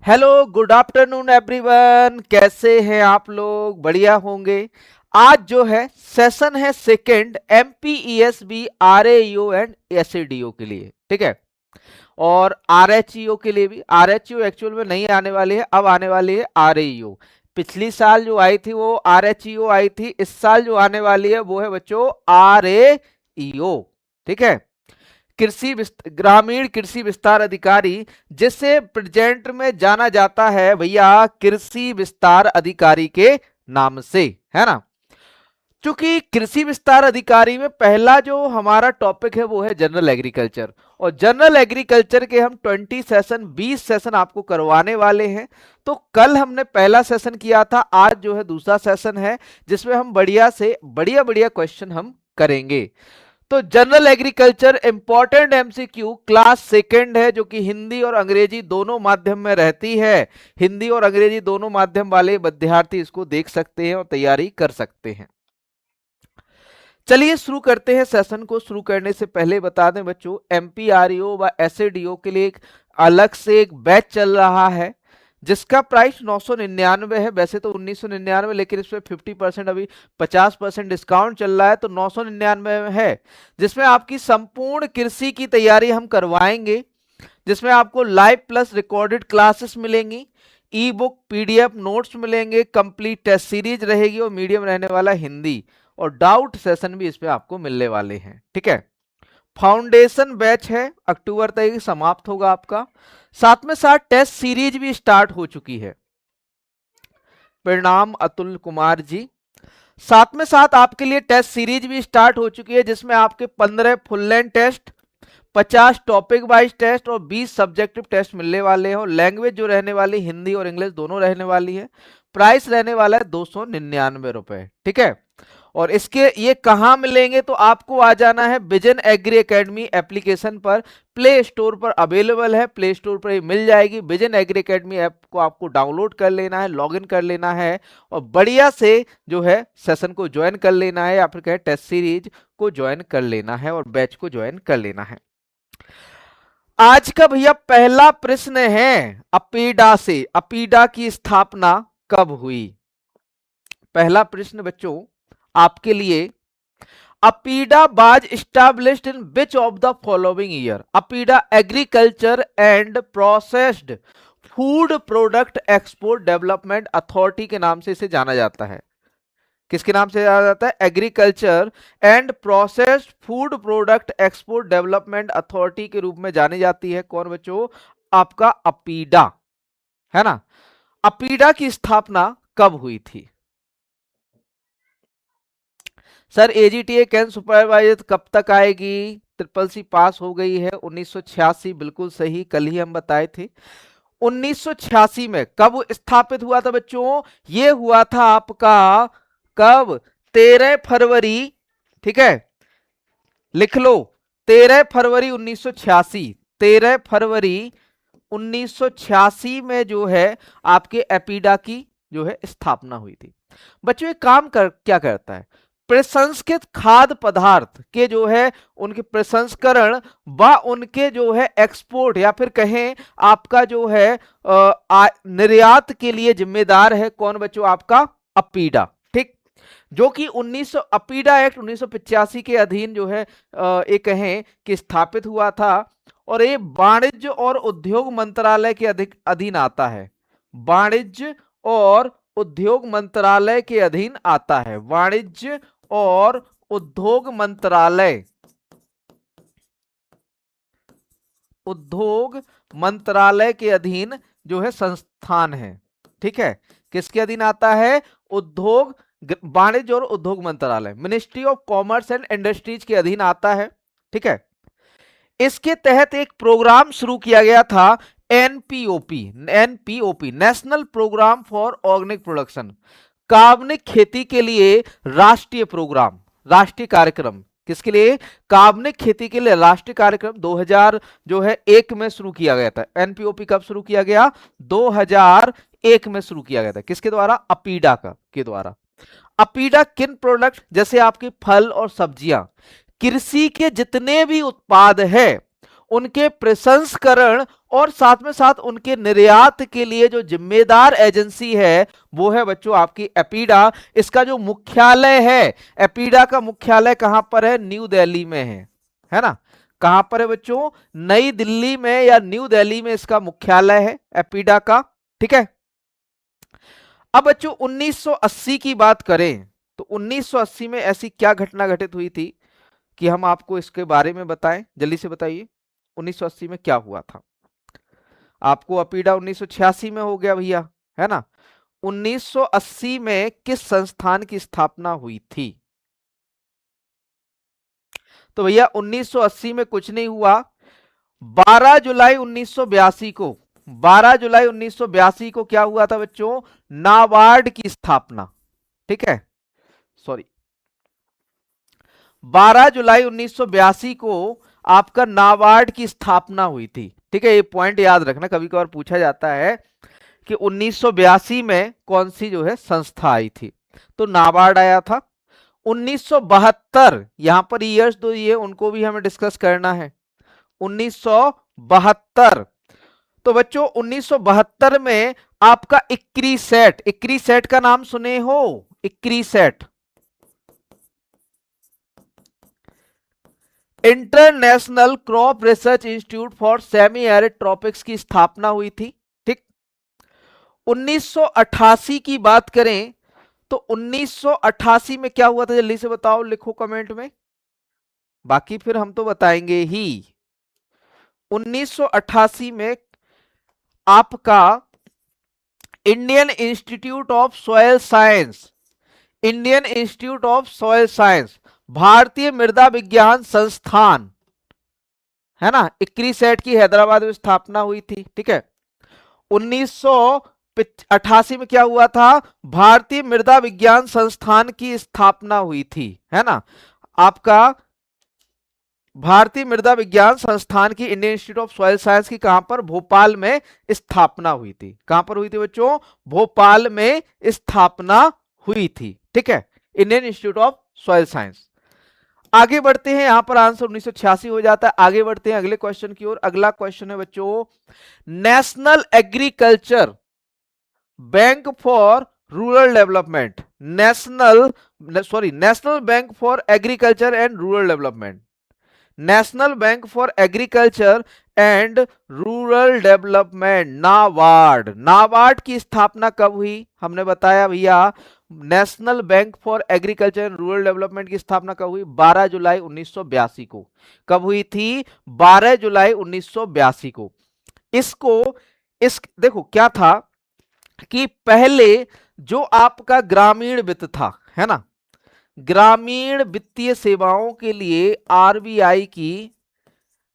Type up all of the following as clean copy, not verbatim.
Hello, good afternoon everyone. कैसे हैं आप लोग? बढ़िया होंगे। आज जो है सेशन है सेकंड एमपीईएसबी आरएईओ एंड एसएडीओ के लिए, ठीक है। और आरएचईओ के लिए भी। आरएचईओ एक्चुअल में नहीं आने वाली है, अब आने वाली है आरएईओ। पिछली साल जो आई थी वो आरएचईओ आई थी, इस साल जो आने वाली है वो है बच्चों आरएईओ, ठीक है। ग्रामीण कृषि विस्तार अधिकारी, जिसे प्रेजेंट में जाना जाता है भैया कृषि विस्तार अधिकारी के नाम से, है ना। क्योंकि कृषि विस्तार अधिकारी में पहला जो हमारा टॉपिक है वो है जनरल एग्रीकल्चर, और जनरल एग्रीकल्चर के हम 20 सेशन आपको करवाने वाले हैं। तो कल हमने पहला सेशन किया था, आज जो है दूसरा सेशन है जिसमें हम बढ़िया से बढ़िया बढ़िया क्वेश्चन हम करेंगे। तो general agriculture important MCQ class second है, जो कि हिंदी और अंग्रेजी दोनों माध्यम में रहती है। हिंदी और अंग्रेजी दोनों माध्यम वाले विद्यार्थी इसको देख सकते हैं और तैयारी कर सकते हैं। चलिए शुरू करते हैं। सेशन को शुरू करने से पहले बता दें बच्चों, एमपीआरईओ व एसएडीओ के लिए एक अलग से एक बैच चल रहा है जिसका प्राइस 999 है। वैसे तो 1999, लेकिन इसमें 50% अभी 50% डिस्काउंट चल रहा है, तो 999 में है, जिसमें आपकी संपूर्ण कृषि की तैयारी हम करवाएंगे, जिसमें आपको लाइव प्लस रिकॉर्डेड क्लासेस मिलेंगी, ई बुक पीडीएफ नोट्स मिलेंगे, कंप्लीट टेस्ट सीरीज रहेगी और मीडियम रहने वाला हिंदी, और डाउट सेशन भी इसमें आपको मिलने वाले हैं, ठीक है। फाउंडेशन बैच है, अक्टूबर तक समाप्त होगा आपका। साथ में साथ टेस्ट सीरीज भी स्टार्ट हो चुकी है। प्रणाम अतुल कुमार जी। साथ में साथ आपके लिए टेस्ट सीरीज भी स्टार्ट हो चुकी है, जिसमें आपके 15 full length test, 50 topic wise test और 20 सब्जेक्टिव टेस्ट मिलने वाले हैं। और लैंग्वेज जो रहने वाली हिंदी और इंग्लिश दोनों रहने वाली है। प्राइस रहने वाला है 299 रुपए, ठीक है। और इसके ये कहां मिलेंगे, तो आपको आ जाना है विजन एग्री एकेडमी एप्लीकेशन पर। प्ले स्टोर पर अवेलेबल है, प्ले स्टोर पर ही मिल जाएगी। विजन एग्री एकेडमी ऐप को आपको डाउनलोड कर लेना है, लॉगिन कर लेना है और बढ़िया से जो है सेशन को ज्वाइन कर लेना है, या फिर कहे टेस्ट सीरीज को ज्वाइन कर लेना है और बैच को ज्वाइन कर लेना है। आज का भैया पहला प्रश्न है अपीडा से। अपीडा की स्थापना कब हुई? पहला प्रश्न बच्चों आपके लिए, APEDA was established in which of the following year? APEDA agriculture and processed food product export development authority के नाम से इसे जाना जाता है। किसके नाम से जाना जाता है? Agriculture and processed food product export development authority के रूप में जानी जाती है। कौन बच्चों? आपका अपीडा, है ना। अपीडा की स्थापना कब हुई थी? सर एजीटीए कैन सुपरवाइज कब तक आएगी? ट्रिपल सी पास हो गई है 1986, बिल्कुल सही, कल ही हम बताए थे। 1986 में कब स्थापित हुआ था बच्चों? ये हुआ था आपका कब? 13 फरवरी, ठीक है, लिख लो, 13 फरवरी 1986। 13 फरवरी 1986 में जो है आपके एपीडा की जो है स्थापना हुई थी। बच्चों ये काम क्या करता है? प्रसंस्कृत खाद्य पदार्थ के जो है उनके प्रसंस्करण व उनके जो है एक्सपोर्ट, या फिर कहें आपका जो है निर्यात के लिए जिम्मेदार है। कौन बच्चों? आपका अपीडा, ठीक। जो कि 1900 अपीडा एक्ट 1985 के अधीन जो है ये कहें कि स्थापित हुआ था, और ये वाणिज्य और उद्योग मंत्रालय के अधीन आता है। वाणिज्य और उद्योग मंत्रालय के अधीन आता है। वाणिज्य और उद्योग मंत्रालय, उद्योग मंत्रालय के अधीन जो है संस्थान है, ठीक है। किसके अधीन आता है? उद्योग, वाणिज्य और उद्योग मंत्रालय, ministry of commerce and industries के अधीन आता है, ठीक है। इसके तहत एक प्रोग्राम शुरू किया गया था, NPOP. NPOP national programme for organic production, कार्बनिक खेती के लिए राष्ट्रीय प्रोग्राम, राष्ट्रीय कार्यक्रम। किसके लिए? कार्बनिक खेती के लिए राष्ट्रीय कार्यक्रम 2000 जो है 1 में शुरू किया गया था। एनपीओपी कब शुरू किया गया? 2001 में शुरू किया गया था। किसके द्वारा? अपीडा के द्वारा। अपीडा किन प्रोडक्ट, जैसे आपके फल और सब्जियां, कृषि के जितने भी उत्पाद है उनके प्रसंस्करण और साथ में साथ उनके निर्यात के लिए जो जिम्मेदार एजेंसी है वो है बच्चों आपकी एपीडा। इसका जो मुख्यालय है, एपीडा का मुख्यालय कहां पर है? न्यू दिल्ली में है ना? कहां पर है बच्चों? नई दिल्ली में या न्यू दिल्ली में इसका मुख्यालय है एपीडा का। ठीक है। अब बच्चों 1980 की बात करें तो 1980 में ऐसी क्या घटना घटित हुई थी कि हम आपको इसके बारे में बताएं? जल्दी से बताइए 1980 में क्या हुआ था। आपको अपीडा 1986 में हो गया भैया, है ना? 1980 में किस संस्थान की स्थापना हुई थी? तो भैया 1980 में कुछ नहीं हुआ। 12 जुलाई 1982 को 12 जुलाई 1982 को क्या हुआ था बच्चों? नाबार्ड की स्थापना। ठीक है, सॉरी 12 जुलाई 1982 को आपका नाबार्ड की स्थापना हुई थी। ठीक है, ये पॉइंट याद रखना, कभी कभार पूछा जाता है कि 1982 में कौन सी जो है संस्था आई थी, तो नाबार्ड आया था। 1972 यहां पर ईयर्स दो ये उनको भी हमें डिस्कस करना है। 1972 तो बच्चों 1972 में आपका इक्रीसेट का नाम सुने हो? ICRISAT international crop research institute for semi arid tropics की स्थापना हुई थी। ठीक। 1988 की बात करें तो 1988 में क्या हुआ था? जल्दी से बताओ, लिखो कमेंट में, बाकी फिर हम तो बताएंगे ही। 1988 में आपका Indian institute of soil science, Indian institute of soil science, भारतीय मृदा विज्ञान संस्थान, है ना, इक्रीसेट की हैदराबाद में स्थापना हुई थी। ठीक है। 1988 में क्या हुआ था? भारतीय मृदा विज्ञान संस्थान की स्थापना हुई थी, है ना? आपका भारतीय मृदा विज्ञान संस्थान की Indian institute of soil science की कहां पर? भोपाल में स्थापना हुई थी। कहां पर हुई थी बच्चों? भोपाल में स्थापना हुई थी। ठीक है, Indian institute of soil science. आगे बढ़ते हैं, यहां पर आंसर 1986 हो जाता है। आगे बढ़ते हैं अगले क्वेश्चन की ओर। अगला क्वेश्चन है बच्चों, national agriculture bank for rural development, national bank for agriculture and rural development, national bank for agriculture and rural development, NABARD. NABARD की स्थापना कब हुई? हमने बताया भैया, national bank for agriculture and rural development की स्थापना कब हुई? 12 जुलाई 1982 को। कब हुई थी? 12 जुलाई 1982 को। देखो क्या था कि पहले जो आपका ग्रामीण वित्त था, है ना, ग्रामीण वित्तीय सेवाओं के लिए आरबीआई की,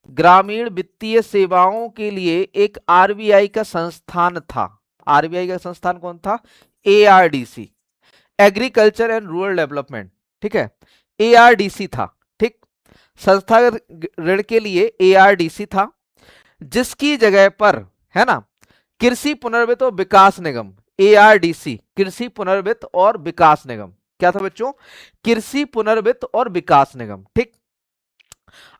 ग्रामीण वित्तीय सेवाओं के लिए एक आरबीआई का संस्थान था। आरबीआई का संस्थान कौन था? एआरडीसी, एग्रीकल्चर एंड रूरल डेवलपमेंट। ठीक है, एआरडीसी था। ठीक, संस्थागत ऋण के लिए एआरडीसी था, जिसकी जगह पर, है ना, कृषि पुनर्वित्त और विकास निगम, एआरडीसी, कृषि पुनर्वित्त और विकास निगम। क्या था बच्चों? कृषि पुनर्वित्त और विकास निगम। ठीक।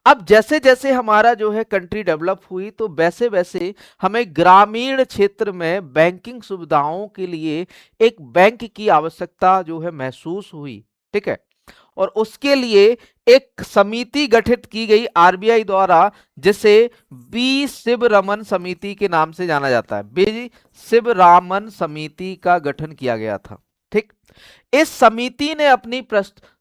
अब जैसे जैसे हमारा जो है कंट्री डेवलप हुई तो वैसे वैसे हमें ग्रामीण क्षेत्र में बैंकिंग सुविधाओं के लिए एक बैंक की आवश्यकता जो है महसूस हुई। ठीक है, और उसके लिए एक समिति गठित की गई आरबीआई द्वारा, जिसे बी शिवरमन समिति के नाम से जाना जाता है। बी शिवरामन समिति का गठन किया गया था। ठीक, इस समिति ने अपनी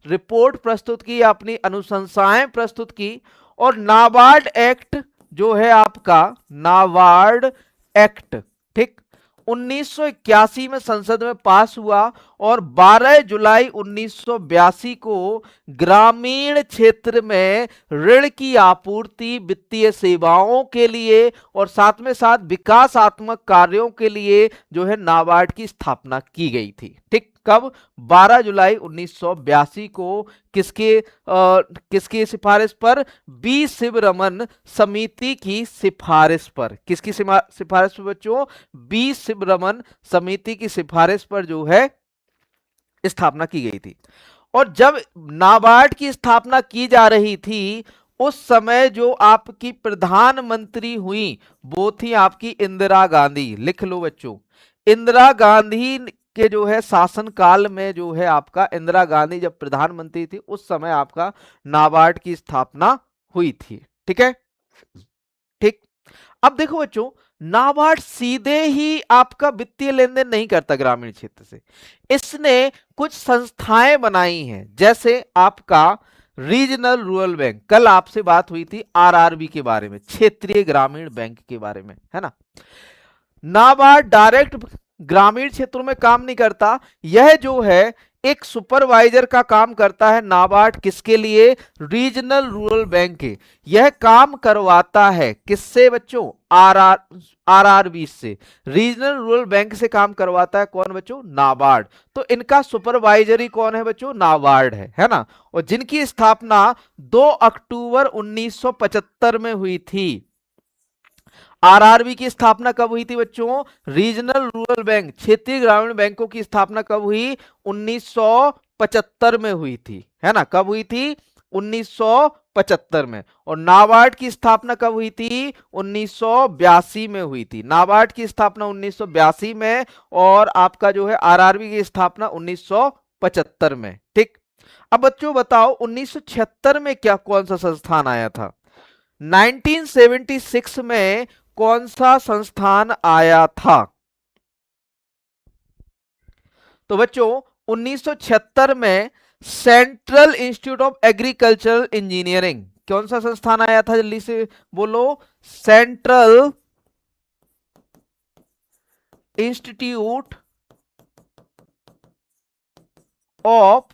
रिपोर्ट प्रस्तुत की, अपनी अनुशंसाएं प्रस्तुत की, और नाबार्ड एक्ट जो है आपका, नाबार्ड एक्ट, ठीक, 1981 में संसद में पास हुआ और 12 जुलाई 1982 को ग्रामीण क्षेत्र में ऋण की आपूर्ति, वित्तीय सेवाओं के लिए और साथ में साथ विकासात्मक कार्यों के लिए जो है नाबार्ड की स्थापना की गई थी। ठीक, कब? 12 जुलाई 1982 को। किसकी सिफारिश पर? बी शिवरमन समिति की सिफारिश पर। किसकी सिफारिश पर बच्चों? बी शिवरमन समिति की सिफारिश पर जो है स्थापना की गई थी। और जब नाबार्ड की स्थापना की जा रही थी उस समय जो आपकी प्रधानमंत्री हुई वो थी आपकी इंदिरा गांधी। लिख लो बच्चों, इंदिरा गांधी के जो है शासनकाल में जो है आपका इंदिरा गांधी जब प्रधानमंत्री थी उस समय आपका नाबार्ड की स्थापना हुई थी। ठीक है, ठीक। अब देखो बच्चों, नाबार्ड सीधे ही आपका वित्तीय लेन देन नहीं करता ग्रामीण क्षेत्र से, इसने कुछ संस्थाएं बनाई हैं, जैसे आपका रीजनल रूरल बैंक, कल आपसे बात हुई थी आरआरबी के बारे में, क्षेत्रीय ग्रामीण बैंक के बारे में, है ना। नाबार्ड डायरेक्ट ग्रामीण क्षेत्रों में काम नहीं करता, यह जो है एक सुपरवाइजर का काम करता है। नाबार्ड किसके लिए? रीजनल रूरल बैंक के। यह काम करवाता है किससे बच्चों? आरआरबी से। रीजनल रूरल बैंक से काम करवाता है कौन बच्चों? नाबार्ड। तो इनका सुपरवाइजरी कौन है बच्चों? नाबार्ड है ना। और जिनकी स्थापना 2 अक्टूबर 1975 में हुई थी। आरआरबी की स्थापना कब हुई थी बच्चों? रीजनल रूरल बैंक, क्षेत्रीय ग्रामीण बैंकों की स्थापना कब हुई? 1975 में हुई थी, है ना। कब हुई थी? 1975 में। और नाबार्ड की स्थापना कब हुई थी? 1982 में हुई थी। नाबार्ड की स्थापना 1982 में और आपका जो है आरआरबी की स्थापना 1975 में। ठीक। अब बच्चों बताओ 1976 में क्या कौन सा संस्थान आया था? 1976 में कौन सा संस्थान आया था? तो बच्चों 1976 में central institute of agricultural engineering, कौन सा संस्थान आया था? जल्दी से बोलो। Central institute of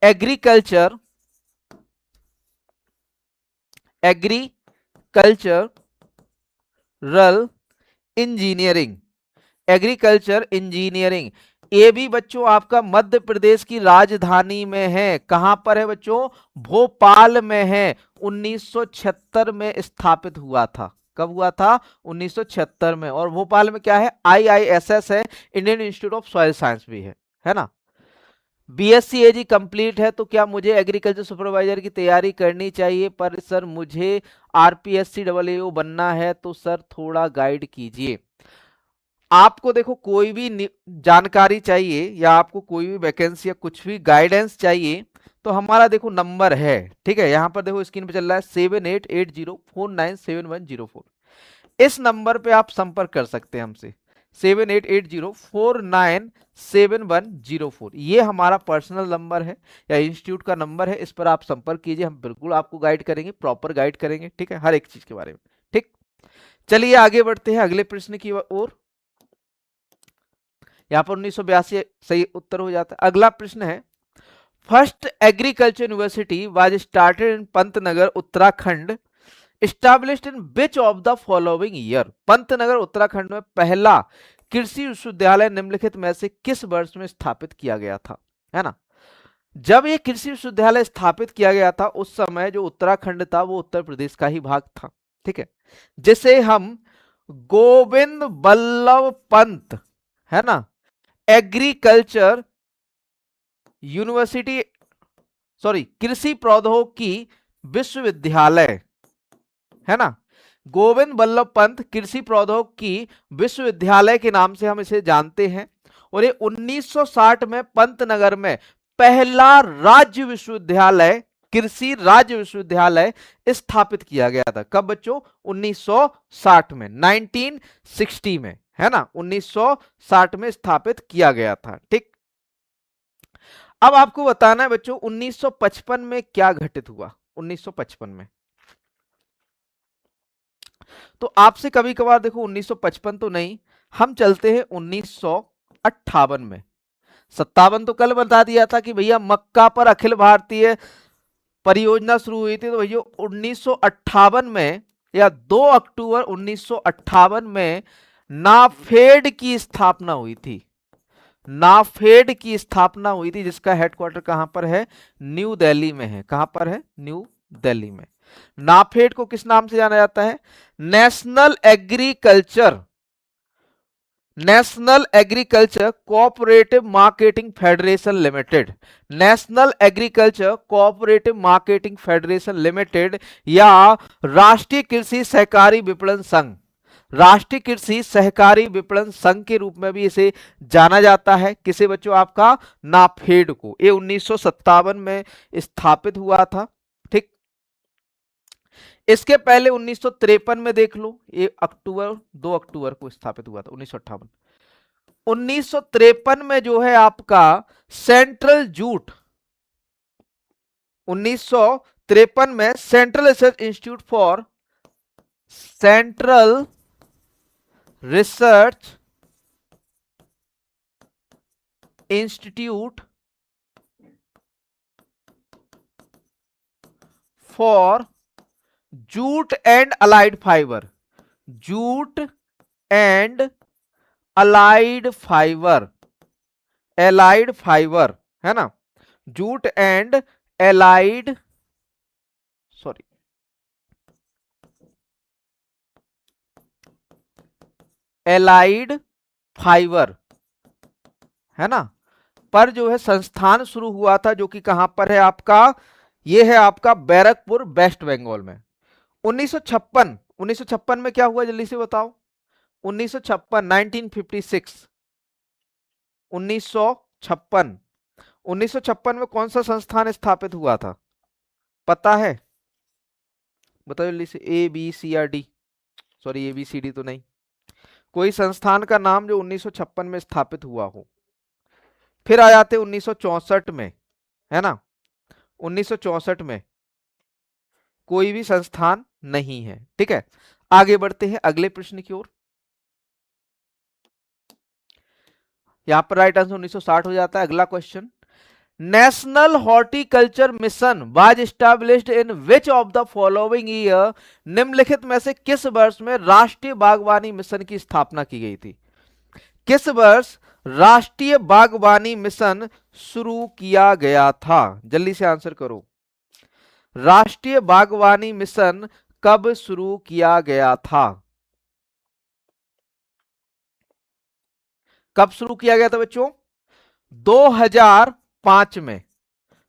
agricultural engineering, agriculture engineering. ये भी बच्चों आपका मध्य प्रदेश की राजधानी में है। कहां पर है बच्चों? भोपाल में है। 1976 में स्थापित हुआ था। कब हुआ था? 1976 में। और भोपाल में क्या है? आईआईएसएस है, Indian institute of soil science भी है ना। बीएससी एजी कंप्लीट है तो क्या मुझे एग्रीकल्चर सुपरवाइजर की तैयारी करनी चाहिए? पर सर मुझे आरपीएससी डबल बनना है, तो सर थोड़ा गाइड कीजिए। आपको देखो कोई भी जानकारी चाहिए या आपको कोई भी वैकेंसी या कुछ भी गाइडेंस चाहिए तो हमारा देखो नंबर है, ठीक है। यहां पर देखो स्क्रीन पे चल रहा है 7880497104। इस नंबर पे आप संपर्क कर सकते हैं हमसे, 7880497104। ये हमारा पर्सनल नंबर है या इंस्टीट्यूट का नंबर है, इस पर आप संपर्क कीजिए। हम बिल्कुल आपको गाइड करेंगे, प्रॉपर गाइड करेंगे, ठीक है, हर एक चीज के बारे में। ठीक, चलिए आगे बढ़ते हैं अगले प्रश्न की ओर। यहां पर 1982 सही उत्तर हो जाता है। अगला प्रश्न है, first agriculture university was started in Pantnagar Uttarakhand, established in which of the following year? Pantnagar Uttarakhand में पहला कृषि विश्वविद्यालय निम्नलिखित में से किस वर्ष में स्थापित किया गया था? है ना। जब ये कृषि विश्वविद्यालय स्थापित किया गया था उस समय जो उत्तराखंड था वो उत्तर प्रदेश का ही भाग था, ठीक है, जिसे हम गोविंद बल्लभ पंत, है ना, एग्रीकल्चर यूनिवर्सिटी, सॉरी, कृषि प्रौद्योगिकी विश्वविद्यालय, है ना, गोविंद बल्लभ पंत कृषि प्रौद्योगिकी विश्वविद्यालय के नाम से हम इसे जानते हैं। और ये 1960 में पंतनगर में पहला राज्य विश्वविद्यालय, कृषि राज्य विश्वविद्यालय स्थापित किया गया था। कब बच्चों? 1960 में, 1960 में, है ना, 1960 में स्थापित किया गया था। ठीक, अब आपको बताना है बच्चों 1955 में क्या घटित हुआ। 1955 में तो आपसे कभी कभार देखो 1955 तो नहीं, हम चलते हैं 1958 में। 57 तो कल बता दिया था कि भैया मक्का पर अखिल भारतीय परियोजना शुरू हुई थी, तो भैया 1958 में या 2 अक्टूबर 1958 में नाफेड की स्थापना हुई थी। नाफेड की स्थापना हुई थी जिसका हेडक्वार्टर कहां पर है? न्यू दिल्ली में है। कहां पर है? न्यू दिल्ली में। नाफेड को किस नाम से जाना जाता है? National agriculture national agriculture cooperative marketing federation limited, national agriculture cooperative marketing federation limited या राष्ट्रीय कृषि सहकारी विपणन संघ, राष्ट्रीय कृषि सहकारी विपणन संघ के रूप में भी इसे जाना जाता है। किसे बच्चों? आपका नाफेड को। ये 1957 में स्थापित हुआ था। ठीक, इसके पहले 1953 में देख लो, ये 2 अक्टूबर को स्थापित हुआ था। 1953 में जो है आपका सेंट्रल जूट, 1953 में central research institute for central research institute for jute and allied fibre, jute and allied fibre, allied fibre है ना, jute and allied, sorry, allied fibre है ना, पर जो है संस्थान शुरू हुआ था, जो कि कहां पर है आपका, ये है आपका बैरकपुर, वेस्ट बंगाल में। 1956 में क्या हुआ, जल्दी से बताओ। 1956, 1956, 1956, 1956 में कौन सा संस्थान स्थापित हुआ था, पता है? बताओ जल्दी से। A B C or D, sorry A B C D तो नहीं, कोई संस्थान का नाम जो 1956 में स्थापित हुआ हो। फिर आ जाते 1964 में, है ना, 1964 में कोई भी संस्थान नहीं है। ठीक है, आगे बढ़ते हैं अगले प्रश्न की ओर। यहां पर राइट आंसर 1960 हो जाता है। अगला question, national horticulture mission was established in which of the following year, निम्नलिखित में से किस वर्ष में राष्ट्रीय बागवानी मिशन की स्थापना की गई थी? किस वर्ष राष्ट्रीय बागवानी मिशन शुरू किया गया था? जल्दी से आंसर करो। राष्ट्रीय बागवानी मिशन कब शुरू किया गया था? कब शुरू किया गया था बच्चों? 2005 में,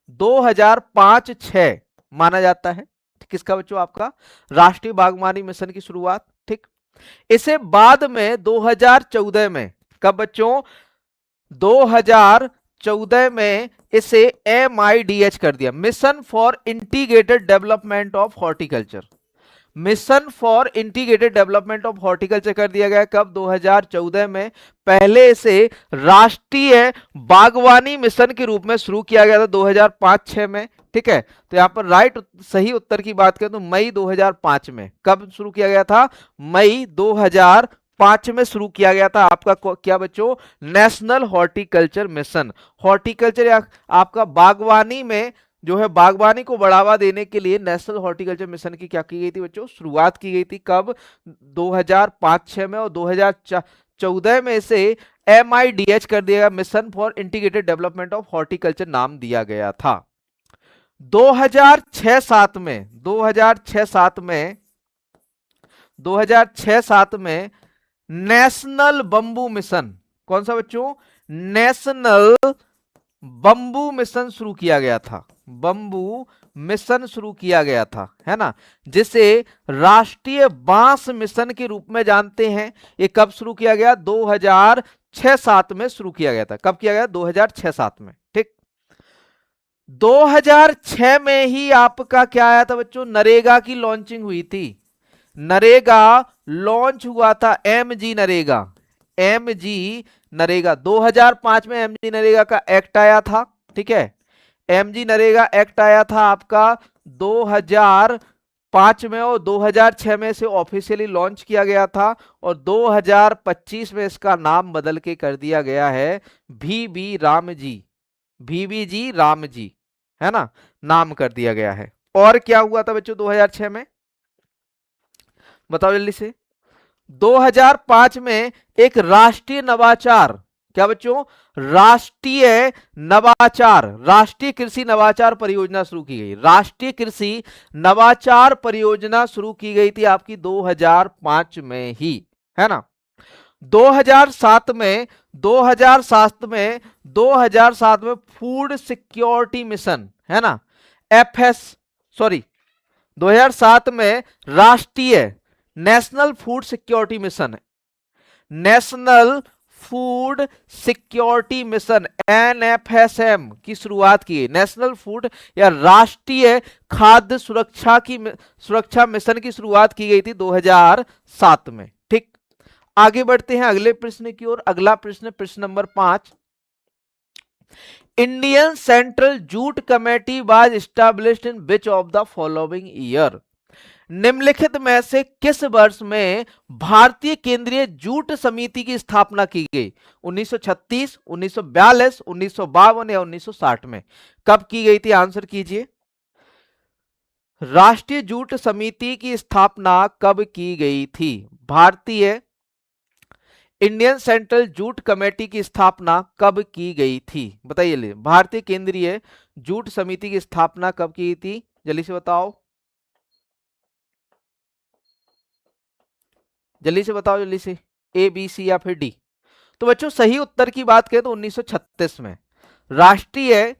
2005-6 माना जाता है किसका बच्चों? आपका राष्ट्रीय बागवानी मिशन की शुरुआत। ठीक, इसे बाद में 2014 में, कब बच्चों? 2014 में इसे MIDH कर दिया, mission for integrated development of horticulture, mission for integrated development of horticulture कर दिया गया। कब? 2014 में। पहले इसे राष्ट्रीय बागवानी मिशन के रूप में शुरू किया गया था 2005-6 में। ठीक है, तो यहां पर राइट सही उत्तर की बात करें तो मई 2005 में। कब शुरू किया गया था? मई 2005 में शुरू किया गया था आपका क्या बच्चों? National horticulture mission. हॉर्टिकल्चर या आपका बागवानी में जो है, बागवानी को बढ़ावा देने के लिए नेशनल हॉर्टिकल्चर मिशन की क्या की गई थी बच्चों? शुरुआत की गई थी। कब? 2005-6 में, और 2014 में इसे MIDH कर दिया गया, mission for integrated development of horticulture नाम दिया गया था। 2006-7 में, 2006-7 में, 2006-7 में नेशनल बंबू मिशन, कौन सा बच्चों? नेशनल बंबू मिशन शुरू किया गया था। बंबू मिशन शुरू किया गया था, है ना, जिसे राष्ट्रीय बांस मिशन के रूप में जानते हैं। ये कब शुरू किया गया? 2006-7 में शुरू किया गया था। कब किया गया? 2006-7 में। ठीक, 2006 में ही आपका क्या आया था बच्चों? नरेगा की लॉन्चिंग हुई थी। नरेगा लॉन्च हुआ था, MG नरेगा, MG नरेगा। 2005 में MG नरेगा का एक्ट आया था। ठीक है, MG नरेगा एक्ट आया था आपका 2005 में, और 2006 में से ऑफिशियली लॉन्च किया गया था, और 2025 में इसका नाम बदल के कर दिया गया है VB रामजी, VBG रामजी, है ना, नाम कर दिया गया है। और क्या हुआ था बच्चों 2006 में? बताओ जल्दी से। 2005 में एक राष्ट्रीय नवाचार, क्या बच्चों? राष्ट्रीय नवाचार, राष्ट्रीय कृषि नवाचार परियोजना शुरू की गई। राष्ट्रीय कृषि नवाचार परियोजना शुरू की गई थी आपकी 2005 में ही, है ना। 2007 में 2007 में फूड सिक्योरिटी मिशन है ना, सॉरी 2007 में राष्ट्रीय national food security mission, national food security mission NFSM की शुरुआत की गई। नेशनल फूड या राष्ट्रीय खाद्य सुरक्षा मिशन की शुरुआत की गई थी 2007 में। ठीक, आगे बढ़ते हैं अगले प्रश्न की ओर। अगला प्रश्न, प्रश्न number 5, Indian central jute committee was established in which of the following year. निम्नलिखित में से किस वर्ष में भारतीय केंद्रीय जूट समिति की स्थापना की गई? 1936, 1942, 1952 या 1960 में? कब की गई थी? आंसर कीजिए। राष्ट्रीय जूट समिति की स्थापना कब की गई थी? भारतीय इंडियन सेंट्रल जूट कमेटी की स्थापना कब की गई थी? बताइए, भारतीय केंद्रीय जूट समिति की स्थापना कब की गई थी? जल्दी से बताओ, जल्दी से बताओ, जल्दी से, A, B, C या फिर डी। तो बच्चों सही उत्तर की बात करें तो 1936 में राष्ट्रीय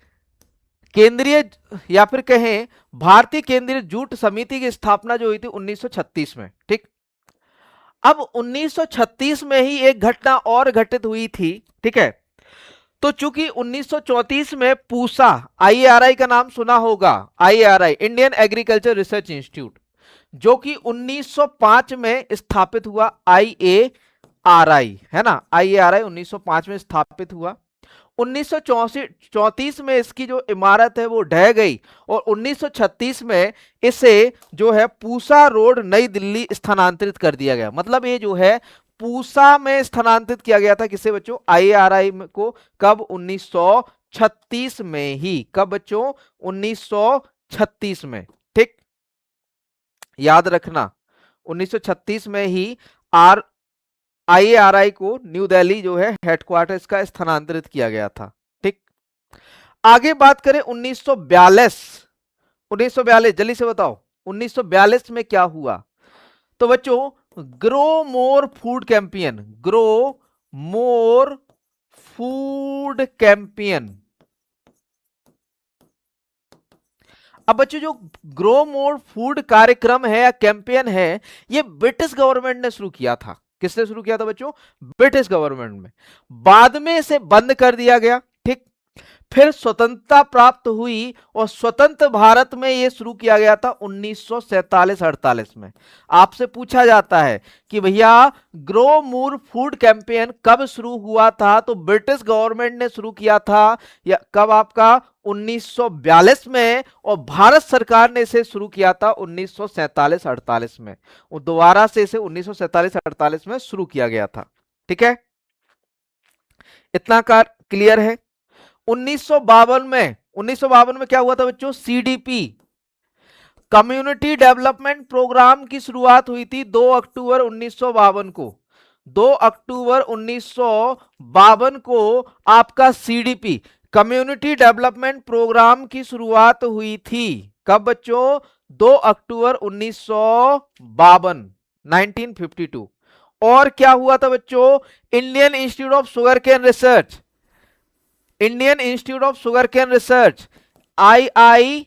केंद्रीय या फिर कहें भारतीय केंद्रीय जूट समिति की स्थापना जो हुई थी 1936 में। ठीक, अब 1936 में ही एक घटना और घटित हुई थी। ठीक है, तो चूंकि 1934 में पूसा, IARI का नाम सुना होगा, IARI Indian agriculture research institute, जो कि 1905 में स्थापित हुआ, IARI है ना, IARI 1905 में स्थापित हुआ। 1934 में इसकी जो इमारत है वो ढह गई और 1936 में इसे जो है पूसा रोड नई दिल्ली स्थानांतरित कर दिया गया। मतलब ये जो है पूसा में स्थानांतरित किया गया था। किसे बच्चों? IARI को। कब? 1936 में ही। कब बच्चों? 1936 में। ठीक, याद रखना 1936 में ही IARI को न्यू दिल्ली जो है हेडक्वार्टर्स का स्थानांतरित किया गया था। ठीक, आगे बात करें 1942, जल्दी से बताओ 1942 में क्या हुआ? तो बच्चों grow more food campaign, grow more food campaign. अब बच्चों जो ग्रो मोर फूड कार्यक्रम है या कैंपेन है, ये ब्रिटिश गवर्नमेंट ने शुरू किया था। किसने शुरू किया था बच्चों? ब्रिटिश गवर्नमेंट में। बाद में इसे बंद कर दिया गया। ठीक, फिर स्वतंत्रता प्राप्त हुई और स्वतंत्र भारत में यह शुरू किया गया था 1947-48 में। आपसे पूछा जाता है कि भैया ग्रो मोर फूड कैंपेन कब शुरू हुआ था? तो ब्रिटिश गवर्नमेंट ने शुरू किया था या कब? आपका 1942 में, और भारत सरकार ने इसे शुरू किया था 1947-48 में। और दोबारा से इसे 1947-48 में शुरू किया गया था। ठीक है, इतना क्लियर है। 1952 में क्या हुआ था बच्चों? CDP कम्युनिटी डेवलपमेंट प्रोग्राम की शुरुआत हुई थी 2 अक्टूबर 1952 को। 2 अक्टूबर 1952 को आपका CDP कम्युनिटी डेवलपमेंट प्रोग्राम की शुरुआत हुई थी। कब बच्चों? 2 अक्टूबर 1952, 1952। और क्या हुआ था बच्चों? Indian institute of Sugarcane Research, Indian institute of Sugarcane Research IISR,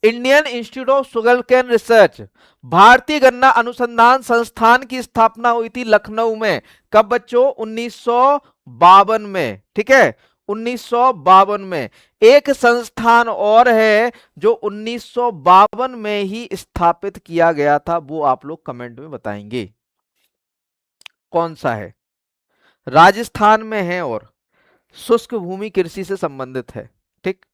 Indian institute of Sugarcane Research, भारतीय गन्ना अनुसंधान संस्थान की स्थापना हुई थी लखनऊ में। कब बच्चों? 1952 में। ठीक है, 1952 में। एक संस्थान और है जो 1952 में ही स्थापित किया गया था, वो आप लोग कमेंट में बताएंगे कौन सा है। राजस्थान में है और शुष्क भूमि कृषि से संबंधित है। ठीक,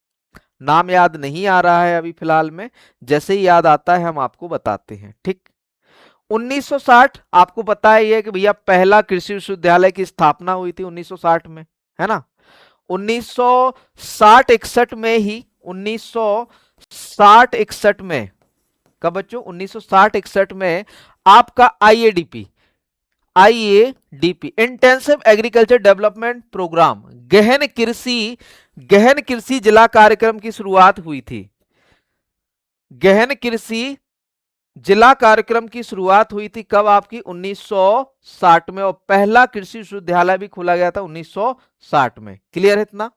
नाम याद नहीं आ रहा है अभी फिलहाल में, जैसे ही याद आता है हम आपको बताते हैं। ठीक, 1960 आपको पता है कि भैया पहला कृषि विश्वविद्यालय की स्थापना हुई थी 1960 में, है ना। 1960-61 में ही, 1960-61 में, कब बच्चों? 1960-61 में आपका IADP Intensive Agriculture Development Programme, गहन कृषि जिला कार्यक्रम की शुरुआत हुई थी। गहन कृषि जिला कार्यक्रम की शुरुआत हुई थी कब आपकी 1960 में, और पहला कृषि विश्वविद्यालय भी खोला गया था 1960 में। क्लियर है इतना?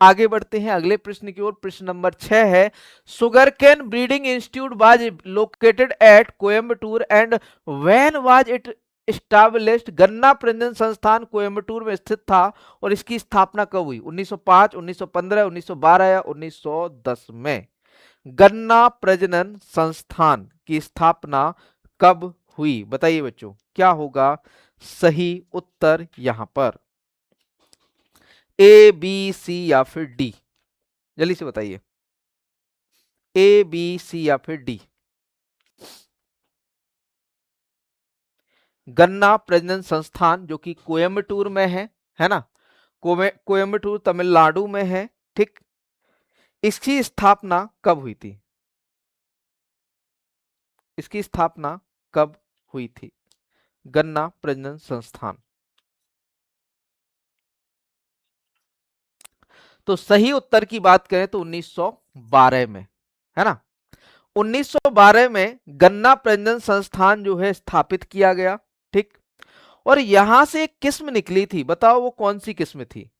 आगे बढ़ते हैं अगले प्रश्न की ओर। प्रश्न नंबर 6 है, sugar cane breeding institute was located at Coimbatore and when was it established. गन्ना प्रजनन संस्थान कोयम्बटूर में स्थित था और इसकी स्थापना कब हुई? 1905, 1915, 1912 या 1910 में? गन्ना प्रजनन संस्थान की स्थापना कब हुई? बताइए बच्चों, क्या होगा सही उत्तर यहां पर? ए, बी, सी या फिर डी? जल्दी से बताइए, ए, बी, सी या फिर डी? गन्ना प्रजनन संस्थान जो कि कोयम्बटूर में है ना, कोयम्बटूर तमिलनाडु में है, ठीक। इसकी स्थापना कब हुई थी? इसकी स्थापना कब हुई थी? गन्ना प्रजनन संस्थान। तो सही उत्तर की बात करें तो 1912 में, है ना। 1912 में गन्ना प्रजनन संस्थान जो है स्थापित किया गया, ठीक। और यहां से एक किस्म निकली थी, बताओ वो कौन सी किस्म थी?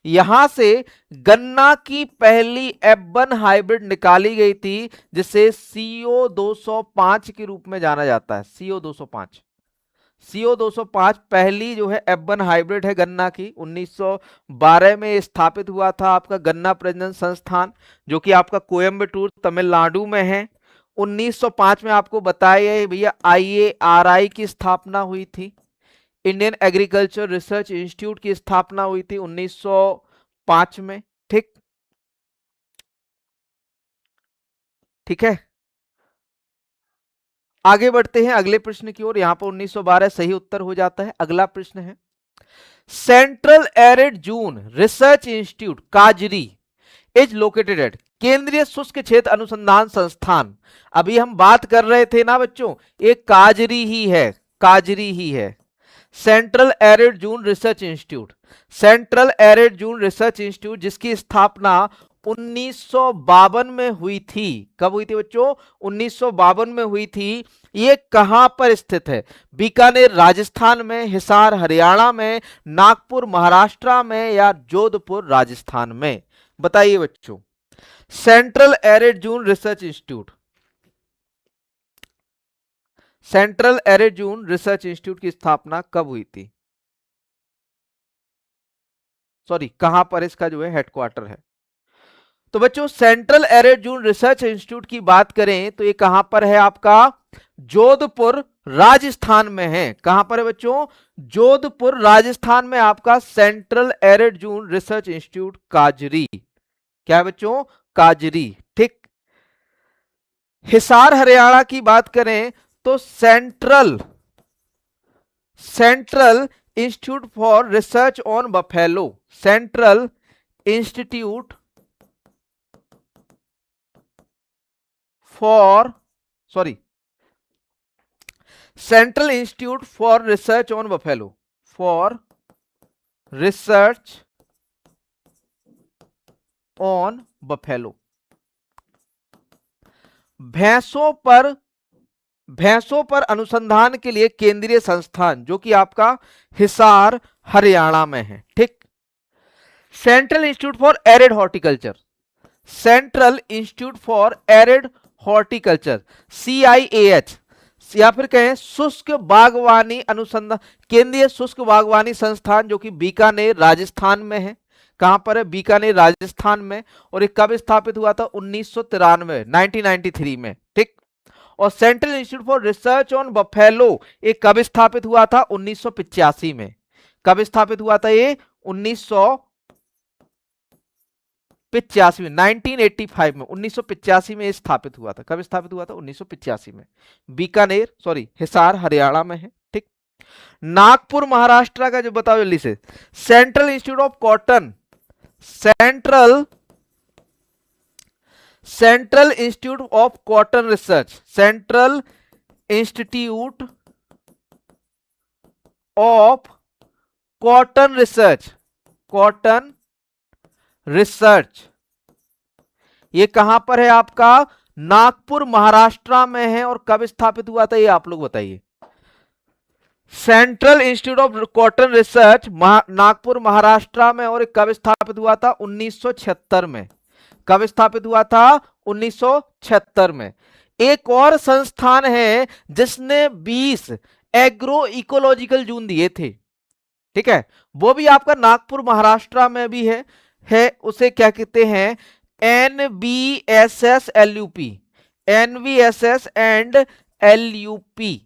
यहां से गन्ना की पहली F1 हाइब्रिड निकाली गई थी जिसे CO 205 के रूप में जाना जाता है। CO 205, CO 205 पहली जो है F1 हाइब्रिड है गन्ना की। 1912 में स्थापित हुआ था आपका गन्ना प्रजनन संस्थान जो कि आपका कोयम्बटूर तमिलनाडु में है। 1905 में आपको बताया भैया IARI की स्थापना हुई थी, इंडियन एग्रीकल्चर रिसर्च इंस्टीट्यूट की स्थापना हुई थी 1905 में, ठीक। ठीक है, आगे बढ़ते हैं अगले प्रश्न की ओर। यहां पर 1912 सही उत्तर हो जाता है। अगला प्रश्न है, central arid zone research institute काजरी इज लोकेटेड एट। केंद्रीय शुष्क क्षेत्र अनुसंधान संस्थान, अभी हम बात कर रहे थे ना बच्चों, एक काजरी ही है, काजरी ही है। Central arid zone research institute, central arid zone research institute जिसकी स्थापना 1952 में हुई थी। कब हुई थी बच्चों? 1952 में हुई थी। ये कहां पर स्थित है? बीकानेर राजस्थान में, हिसार हरियाणा में, नागपुर महाराष्ट्र में या जोधपुर राजस्थान में? बताइए बच्चों, central arid zone research institute, central arid zone research institute की स्थापना कब हुई थी? सॉरी, कहां पर इसका जो है हेडक्वार्टर है? तो बच्चों central arid zone research institute की बात करें तो ये कहां पर है आपका? जोधपुर राजस्थान में है। कहां पर है बच्चों? जोधपुर राजस्थान में आपका central arid zone research institute काजरी। क्या है बच्चों? काजरी, ठीक। हिसार हरियाणा की बात करें तो central institute for research on buffalo, central institute for central institute for research on buffalo, for research on buffalo, भैंसों पर अनुसंधान के लिए केंद्रीय संस्थान जो कि आपका हिसार हरियाणा में है, ठीक। Central institute for arid horticulture, central institute for arid horticulture CIAH, या फिर कहें शुष्क बागवानी अनुसंधान, केंद्रीय शुष्क बागवानी संस्थान जो कि बीकानेर राजस्थान में है। कहां पर है? बीकानेर राजस्थान में। और ये कब स्थापित हुआ था? 1993, 1993 में, ठीक। और central institute for research on buffalo ये कब स्थापित हुआ था? 1985 में। कब स्थापित हुआ था ये? 1985 में, 1985 में, 1985 में स्थापित हुआ था। कब स्थापित हुआ था? 1985 में। बीकानेर, सॉरी, हिसार हरियाणा में है, ठीक। नागपुर महाराष्ट्र का जो बताओ जल्दी से, central institute of cotton, central institute of cotton research, central institute of cotton research, ये कहां पर है आपका? नागपुर महाराष्ट्र में है और कब स्थापित हुआ था, ये आप लोग बताइए। Central institute of cotton research Nagpur Maharashtra में, और कब स्थापित हुआ था, 1976 में। कब स्थापित हुआ था, 1976 में। एक और संस्थान है जिसने 20 एग्रो इकोलॉजिकल जून दिए थे, ठीक है, वो भी आपका नागपुर महाराष्ट्र में भी है उसे क्या कहते हैं, NBSSLUP, NBSS and LUP,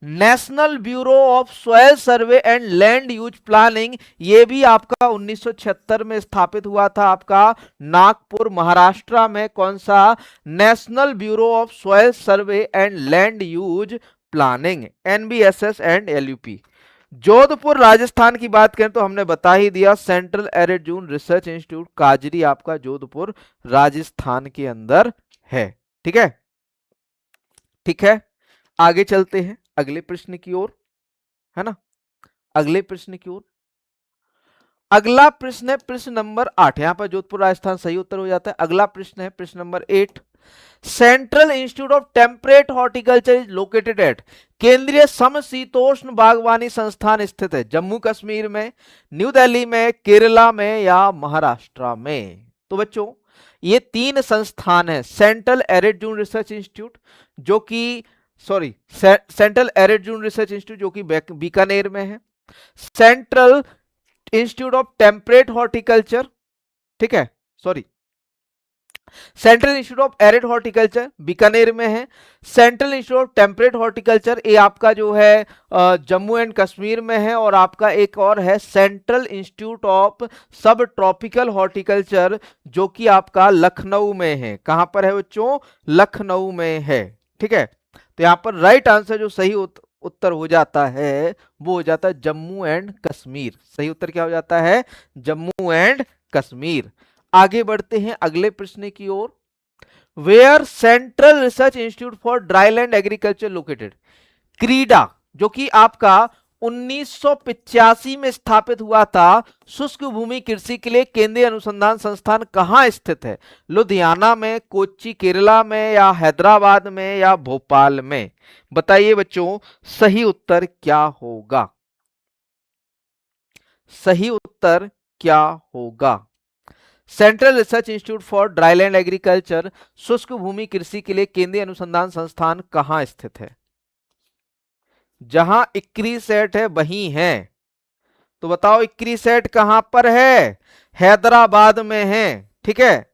national bureau of soil survey and land use planning. ये भी आपका 1976 में स्थापित हुआ था, आपका नागपुर महाराष्ट्र में। कौन सा, national bureau of soil survey and land use planning, NBSS and LUP। Jodhpur Rajasthan की बात करें तो हमने बता ही दिया, central arid zone research institute काजरी आपका जोधपुर राजस्थान के अंदर है, ठीक है। ठीक है, आगे चलते हैं अगले प्रश्न की ओर, है ना, अगले प्रश्न की ओर। अगला प्रश्न है प्रश्न नंबर 8, यहां पर जोधपुर राजस्थान सही उत्तर हो जाता है। अगला प्रश्न है प्रश्न number 8, central institute of temperate horticulture is located at, केंद्रीय समशीतोष्ण बागवानी संस्थान स्थित है जम्मू कश्मीर में, न्यू दिल्ली में, केरला में या महाराष्ट्र में। तो बच्चों ये 3 संस्थान है, central arid zone research institute जो कि central arid zone research institute जो कि बीकानेर में है, central institute of temperate horticulture, ठीक है, central institute of arid horticulture Bikaner में है, central institute of temperate horticulture ये आपका जो है जम्मू एंड कश्मीर में है, और आपका एक और है सेंट्रल इंस्टीट्यूट ऑफ सब ट्रॉपिकल हॉर्टिकल्चर जो कि आपका लखनऊ में है। कहां पर है बच्चों, लखनऊ में है, ठीक है। तो यहां पर राइट आंसर जो सही उत्तर हो जाता है वो हो जाता है जम्मू एंड कश्मीर। सही उत्तर क्या हो जाता है, जम्मू एंड कश्मीर। आगे बढ़ते हैं अगले प्रश्न की ओर, where central research institute for dryland agriculture located, CRIDA जो कि आपका 1985 में स्थापित हुआ था, शुष्क भूमि कृषि के लिए केंद्रीय अनुसंधान संस्थान कहां स्थित है, लुधियाना में, कोच्चि केरला में या हैदराबाद में या भोपाल में। बताइए बच्चों सही उत्तर क्या होगा, सही उत्तर क्या होगा। Central research institute for dryland agriculture शुष्क भूमि कृषि के लिए केंद्रीय अनुसंधान संस्थान कहां स्थित है, जहां इक्री सेट है वहीं है। तो बताओ इक्री सेट कहां पर है, हैदराबाद में है, ठीक है,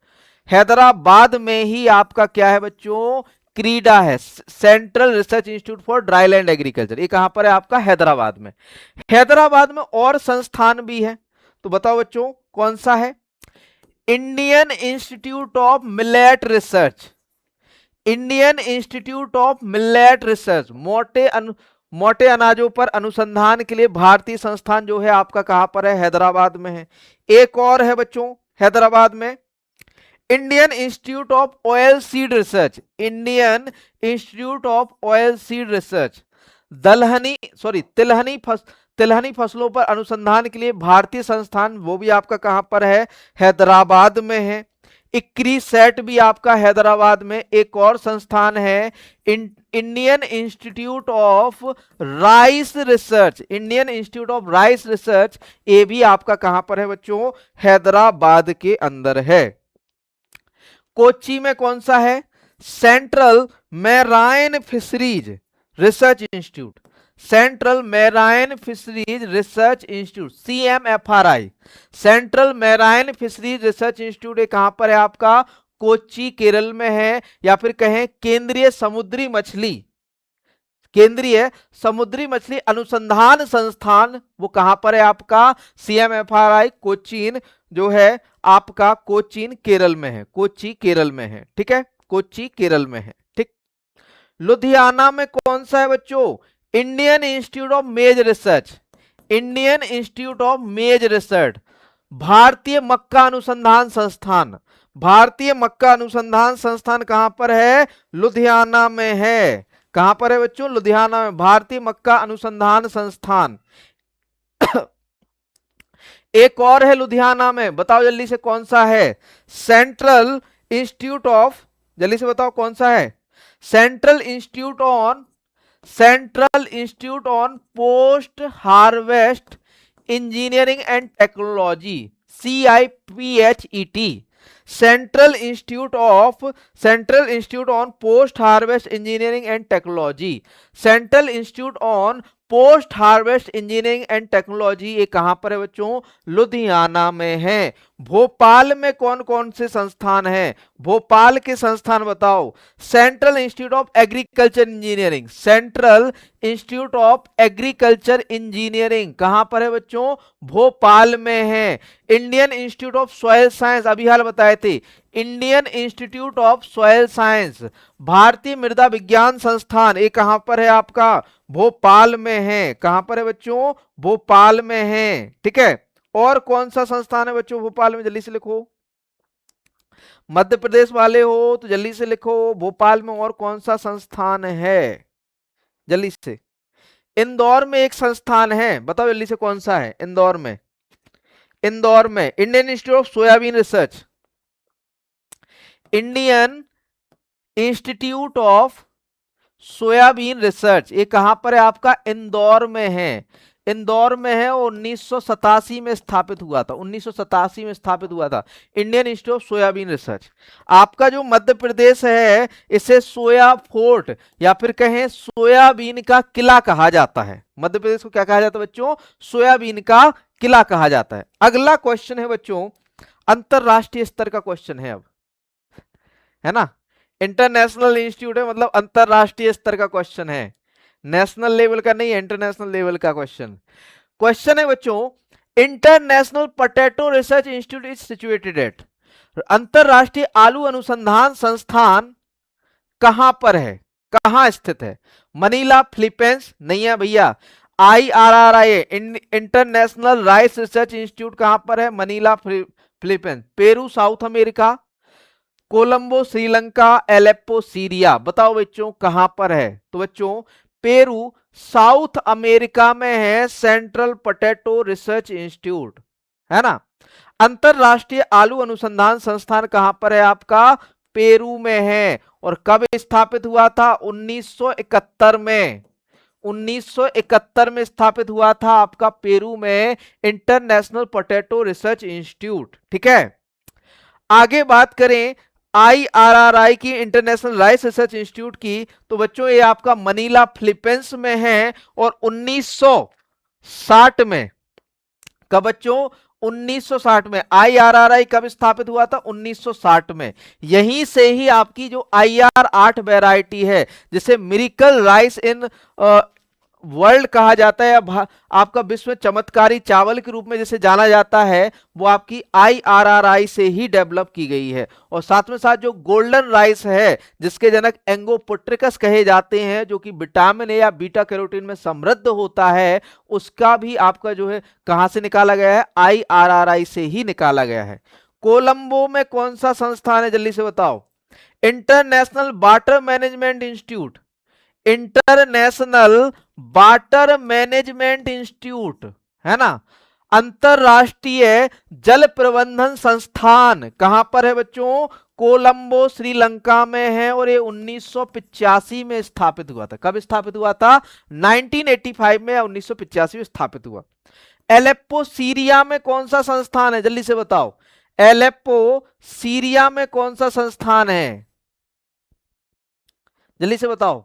हैदराबाद में ही आपका क्या है बच्चों, क्रीडा है, central research institute for dryland agriculture. ये कहां पर है आपका, हैदराबाद में। हैदराबाद में और संस्थान भी है, तो बताओ बच्चों कौन सा है, Indian institute of millet research, Indian institute of millet research, मोटे अनाजों पर अनुसंधान के लिए भारतीय संस्थान जो है आपका कहां पर है, हैदराबाद में है। एक और है बच्चों हैदराबाद में, Indian institute of oil seed research, Indian institute of oil seed research, तिलहनी फसलों पर अनुसंधान के लिए भारतीय संस्थान, वो भी आपका कहां पर है, हैदराबाद में है। इक्री सेट भी आपका हैदराबाद में। एक और संस्थान है Indian institute of rice research, Indian institute of rice research, ये भी आपका कहां पर है बच्चों, हैदराबाद के अंदर है। कोच्चि में कौन सा है, central marine fisheries research institute, central marine fisheries research institute, CMFRI, central marine fisheries research institute कहां पर है आपका, कोच्चि केरल में है। या फिर कहें केंद्रीय समुद्री मछली अनुसंधान संस्थान, वो कहां पर है आपका, CMFRI कोचीन जो है आपका, कोचीन केरल में है, कोच्चि केरल में है, ठीक है, कोच्चि केरल में है, ठीक। लुधियाना में कौन सा है बच्चों, इंडियन इंस्टीट्यूट ऑफ मेज रिसर्च, इंडियन इंस्टीट्यूट ऑफ मेज रिसर्च, भारतीय मक्का अनुसंधान संस्थान, भारतीय मक्का अनुसंधान संस्थान कहां पर है, लुधियाना में है। कहां पर है बच्चों, लुधियाना में, भारतीय मक्का अनुसंधान संस्थान। एक और है लुधियाना में, बताओ जल्दी से कौन सा है, सेंट्रल इंस्टीट्यूट ऑफ जल्दी से बताओ कौन सा है? Central institute on post harvest engineering and technology, CIPHET। Central institute on post harvest engineering and technology, central institute on post harvest engineering and technology, ये कहां पर है बच्चों? लुधियाना में है। भोपाल में कौन कौन से संस्थान हैं? भोपाल के संस्थान बताओ। Central institute of agriculture engineering, central institute of agriculture engineering कहां पर है बच्चों? भोपाल में है। Indian institute of soil science, अभी हाल बताए थे, Indian institute of soil science, भारतीय मृदा विज्ञान संस्थान, ये कहां पर है आपका? भोपाल में है। कहां पर है बच्चों? भोपाल में है। ठीक है, और कौन सा संस्थान है बच्चों भोपाल में? जल्दी से लिखो। मध्य प्रदेश वाले हो तो जल्दी से लिखो, भोपाल में और कौन सा संस्थान है? जल्दी से। इंदौर में एक संस्थान है, बताओ जल्दी से कौन सा है? इंदौर में Indian institute of soybean research, Indian institute of soybean research, ये कहां पर है आपका? इंदौर में है। इंदौर में है, 1987 में स्थापित हुआ था, 1987 में स्थापित हुआ था Indian institute of soybean research. आपका जो मध्य प्रदेश है इसे सोया फोर्ट या फिर कहें सोयाबीन का किला कहा जाता है। मध्य प्रदेश को क्या कहा जाता है बच्चों? सोयाबीन का किला कहा जाता है। अगला क्वेश्चन है बच्चों, अंतरराष्ट्रीय स्तर का क्वेश्चन है अब, है ना। इंटरनेशनल इंस्टीट्यूट है, मतलब अंतरराष्ट्रीय स्तर का क्वेश्चन है, नेशनल लेवल का नहीं है, इंटरनेशनल लेवल का क्वेश्चन है बच्चों। International potato research institute is situated at, अंतरराष्ट्रीय आलू अनुसंधान संस्थान कहां पर है, कहां स्थित है? मनीला फिलीपींस नहीं है भैया। IRRI international rice research institute कहां पर है? Manila Philippines. Peru south America, Colombo Sri Lanka, Aleppo Syria, बताओ बच्चों कहां पर है? तो बच्चों पेरू साउथ अमेरिका में है, सेंट्रल पोटैटो रिसर्च इंस्टीट्यूट, है ना। अंतरराष्ट्रीय आलू अनुसंधान संस्थान कहां पर है आपका? पेरू में है। और कब स्थापित हुआ था? 1971 में, 1971 में स्थापित हुआ था आपका पेरू में इंटरनेशनल पोटैटो रिसर्च इंस्टीट्यूट। ठीक है, आगे बात करें IRRI की, इंटरनेशनल राइस रिसर्च इंस्टीट्यूट की, तो बच्चों ये आपका मनीला फिलीपींस में है। और 1960 में, कब बच्चों? 1960 में। IRRI कब स्थापित हुआ था? 1960 में। यहीं से ही आपकी जो IR8 वैरायटी है, जिसे मिरेकल राइस इन वर्ल्ड कहा जाता है, आपका विश्व में चमत्कारी चावल के रूप में जिसे जाना जाता है, वो आपकी IRRI से ही डेवलप की गई है। और साथ में साथ जो गोल्डन राइस है, जिसके जनक एंगोपुट्रिकस कहे जाते हैं, जो कि विटामिन ए या बीटा कैरोटीन में समृद्ध होता है, उसका भी आपका जो है कहां से निकाला गया है? IRRI से ही निकाला गया है। कोलंबो में कौन सा संस्थान है? जल्दी से बताओ। International water management institute, international water management institute, है ना। अंतरराष्ट्रीय जल प्रबंधन संस्थान कहां पर है बच्चों? कोलंबो श्रीलंका में है। और ये 1985 में स्थापित हुआ था। कब स्थापित हुआ था? 1985 में या 1985 में स्थापित हुआ। एलेप्पो सीरिया में कौन सा संस्थान है? जल्दी से बताओ। एलेप्पो सीरिया में कौन सा संस्थान है? जल्दी से बताओ।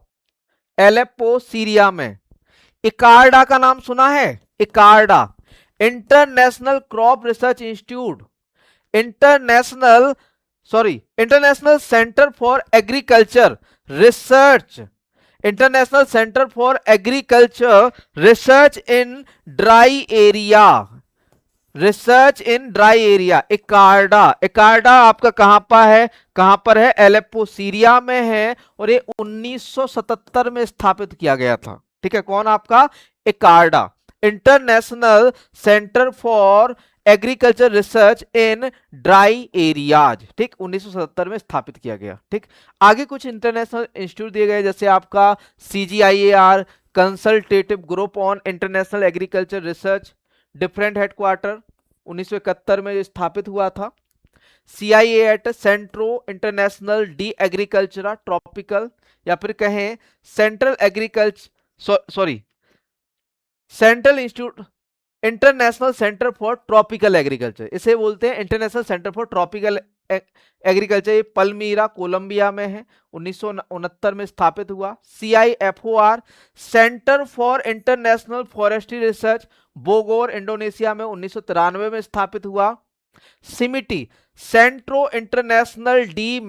एलेप्पो सीरिया में इकार्डा का नाम सुना है? ICARDA, international crop research institute, international centre for agriculture research, international centre for agriculture research in dry area, research in dry area, ICARDA. ICARDA आपका कहां पर है? एलेप्पो सीरिया में है। और ये 1977 में स्थापित किया गया था। ठीक है, कौन आपका? ICARDA, international centre for agriculture research in dry areas. ठीक, 1977 में स्थापित किया गया। ठीक, आगे कुछ इंटरनेशनल इंस्टीट्यूट दिए गए, जैसे आपका CGIAR consultative group on international agriculture research, different headquarter, 1971 में स्थापित हुआ था। CIAT सेंट्रो इंटरनेशनल डी एग्रीकल्चरा ट्रॉपिकल, या फिर कहें central agriculture sorry central institute international centre for tropical agriculture, इसे बोलते हैं international centre for tropical agriculture. ये पल्मीरा कोलंबिया में है, 1969 में स्थापित हुआ। CIFOR centre for international forestry research Bogor Indonesia में 1993 में स्थापित हुआ। सिमिटी सेंट्रो इंटरनेशनल डी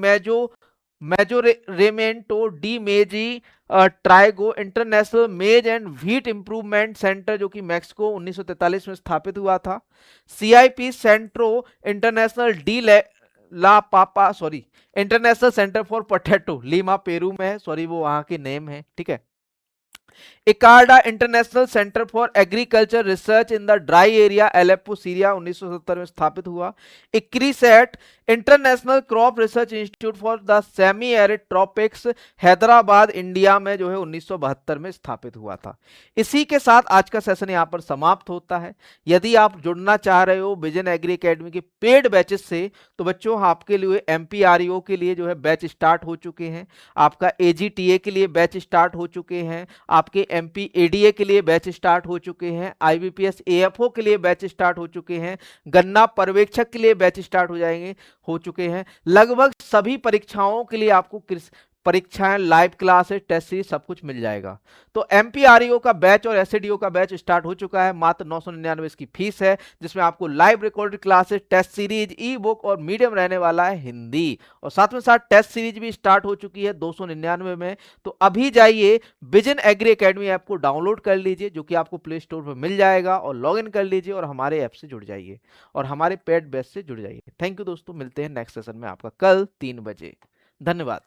मेजोरेमेंटो डी मेजी ट्राइगो इंटरनेशनल मेज एंड व्हीट इंप्रूवमेंट सेंटर, जो कि मैक्सिको 1943 में स्थापित हुआ था। CIP सेंट्रो इंटरनेशनल डी ला पापा sorry international centre for potato Lima Peru में है, सॉरी वो वहां के नेम है, ठीक है। ICARDA international centre for agriculture research in the dry area Aleppo Syria 1970 में स्थापित हुआ। ICRISAT international crop research institute for the semi arid tropics Hyderabad India में जो है 1972 में स्थापित हुआ था। इसी के साथ आज का सेशन यहां पर समाप्त होता है। यदि आप जुड़ना चाह रहे हो विजन एग्री एकेडमी के पेड बैचेस से, तो बच्चों आपके लिए MPREO के लिए जो है बैच स्टार्ट हो चुके हैं, आपका AGTA के लिए बैच स्टार्ट हो चुके हैं, आपके MPADA के लिए बैच स्टार्ट हो चुके हैं, IBPS AFO के लिए बैच स्टार्ट हो चुके हैं, गन्ना पर्यवेक्षक के लिए बैच स्टार्ट हो चुके हैं। लगभग सभी परीक्षाओं के लिए आपको परीक्षाएं, लाइव क्लासेस, टेस्ट सीरीज सब कुछ मिल जाएगा। तो MPREO का बैच और SADO का बैच स्टार्ट हो चुका है। मात्र 999 इसकी फीस है, जिसमें आपको live recorded classes, test series, e book और मीडियम रहने वाला है हिंदी, और साथ में साथ टेस्ट सीरीज भी स्टार्ट हो चुकी है 299 में। तो अभी जाइए विजन एग्री एकेडमी ऐप को डाउनलोड कर लीजिए, जो कि आपको प्ले स्टोर पर मिल जाएगा, और लॉग इन कर लीजिए और हमारे ऐप से जुड़ जाइए और हमारे पेड बैच से जुड़ जाइए। थैंक यू दोस्तों, मिलते हैं नेक्स्ट सेशन में आपका कल 3 बजे। धन्यवाद।